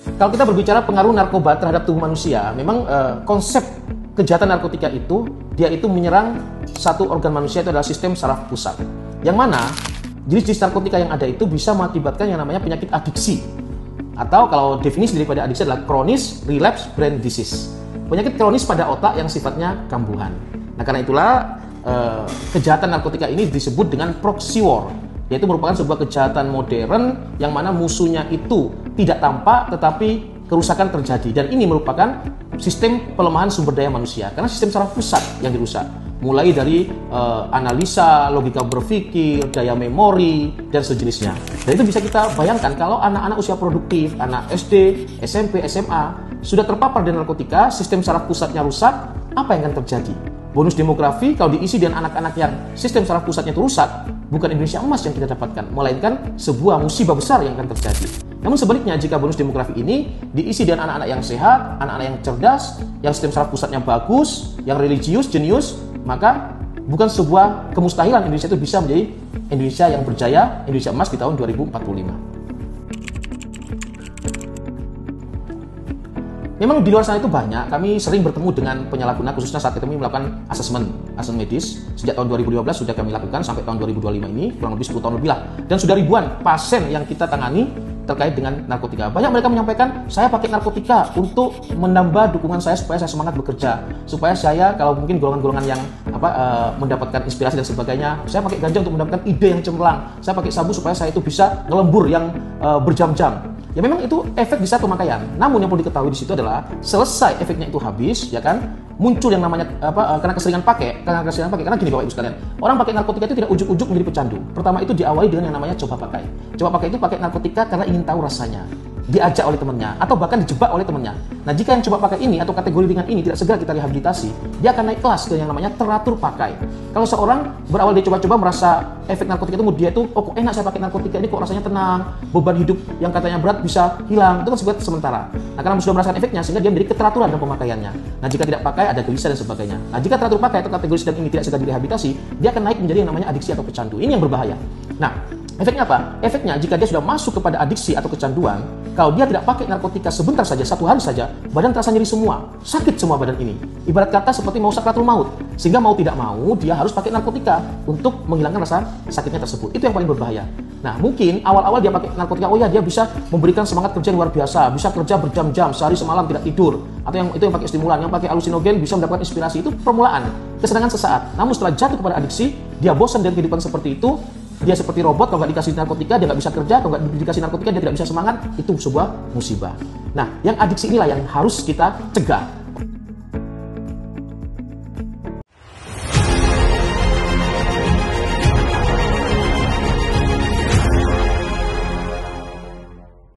Kalau kita berbicara pengaruh narkoba terhadap tubuh manusia, memang konsep kejahatan narkotika itu, dia itu menyerang satu organ manusia, itu adalah sistem saraf pusat. Yang mana jenis-jenis narkotika yang ada itu bisa mengakibatkan yang namanya penyakit adiksi. Atau kalau definisi daripada adiksi adalah chronic relapse brain disease. Penyakit kronis pada otak yang sifatnya kambuhan. Nah, karena itulah kejahatan narkotika ini disebut dengan proxy war, yaitu merupakan sebuah kejahatan modern yang mana musuhnya itu tidak tampak tetapi kerusakan terjadi, dan ini merupakan sistem pelemahan sumber daya manusia karena sistem saraf pusat yang dirusak, mulai dari analisa, logika berpikir, daya memori, dan sejenisnya. Dan itu bisa kita bayangkan kalau anak-anak usia produktif, anak SD, SMP, SMA sudah terpapar dengan narkotika, sistem saraf pusatnya rusak, apa yang akan terjadi? Bonus demografi kalau diisi dengan anak-anak yang sistem saraf pusatnya itu rusak, bukan Indonesia emas yang kita dapatkan, melainkan sebuah musibah besar yang akan terjadi. Namun sebaliknya, jika bonus demografi ini diisi dengan anak-anak yang sehat, anak-anak yang cerdas, yang sistem saraf pusatnya bagus, yang religius, jenius, maka bukan sebuah kemustahilan Indonesia itu bisa menjadi Indonesia yang berjaya, Indonesia emas di tahun 2045. Memang di luar sana itu banyak, kami sering bertemu dengan penyalahguna, khususnya saat kami melakukan asesmen medis. Sejak tahun 2015 sudah kami lakukan sampai tahun 2025 ini, kurang lebih 10 tahun lebih lah. Dan sudah ribuan pasien yang kita tangani terkait dengan narkotika. Banyak mereka menyampaikan, saya pakai narkotika untuk menambah dukungan saya supaya saya semangat bekerja. Supaya saya, kalau mungkin golongan-golongan yang mendapatkan inspirasi dan sebagainya, saya pakai ganja untuk mendapatkan ide yang cemerlang. Saya pakai sabu supaya saya itu bisa ngelembur yang berjam-jam. Ya memang itu efek di saat pemakaian. Namun yang perlu diketahui di situ adalah selesai efeknya itu habis, ya kan, muncul yang namanya karena keseringan pakai. Karena gini Bapak Ibu sekalian, orang pakai narkotika itu tidak ujuk-ujuk menjadi pecandu. Pertama itu diawali dengan yang namanya coba pakai. Coba pakai itu pakai narkotika karena ingin tahu rasanya, diajak oleh temannya atau bahkan dijebak oleh temannya. Nah, jika yang coba pakai ini atau kategori ringan ini tidak segera kita rehabilitasi, dia akan naik kelas ke yang namanya teratur pakai. Kalau seorang berawal dia coba-coba merasa efek narkotika itu, dia itu, oh kok enak saya pakai narkotika ini, kok rasanya tenang, beban hidup yang katanya berat bisa hilang, itu kan sebuah sementara. Nah, karena sudah merasakan efeknya sehingga dia menjadi keteraturan dalam pemakaiannya. Nah, jika tidak pakai ada gelisah dan sebagainya. Nah, jika teratur pakai atau kategori sedang ini tidak segera direhabilitasi, dia akan naik menjadi yang namanya adiksi atau pecandu. Ini yang berbahaya. Nah, efeknya apa? Efeknya jika dia sudah masuk kepada adiksi atau kecanduan, kalau dia tidak pakai narkotika sebentar saja, 1 hari saja, badan terasa nyeri semua, sakit semua badan ini. Ibarat kata seperti mau sakratul maut, sehingga mau tidak mau dia harus pakai narkotika untuk menghilangkan rasa sakitnya tersebut. Itu yang paling berbahaya. Nah, mungkin awal-awal dia pakai narkotika, oh ya dia bisa memberikan semangat kerja luar biasa, bisa kerja berjam-jam, sehari semalam tidak tidur, atau yang itu yang pakai stimulan, yang pakai halusinogen bisa mendapatkan inspirasi. Itu permulaan, kesenangan sesaat. Namun setelah jatuh kepada adiksi, dia bosan dengan kehidupan seperti itu. Dia seperti robot, kalau nggak dikasih narkotika dia nggak bisa kerja, kalau nggak dikasih narkotika dia tidak bisa semangat. Itu sebuah musibah. Nah, yang adiksi inilah yang harus kita cegah.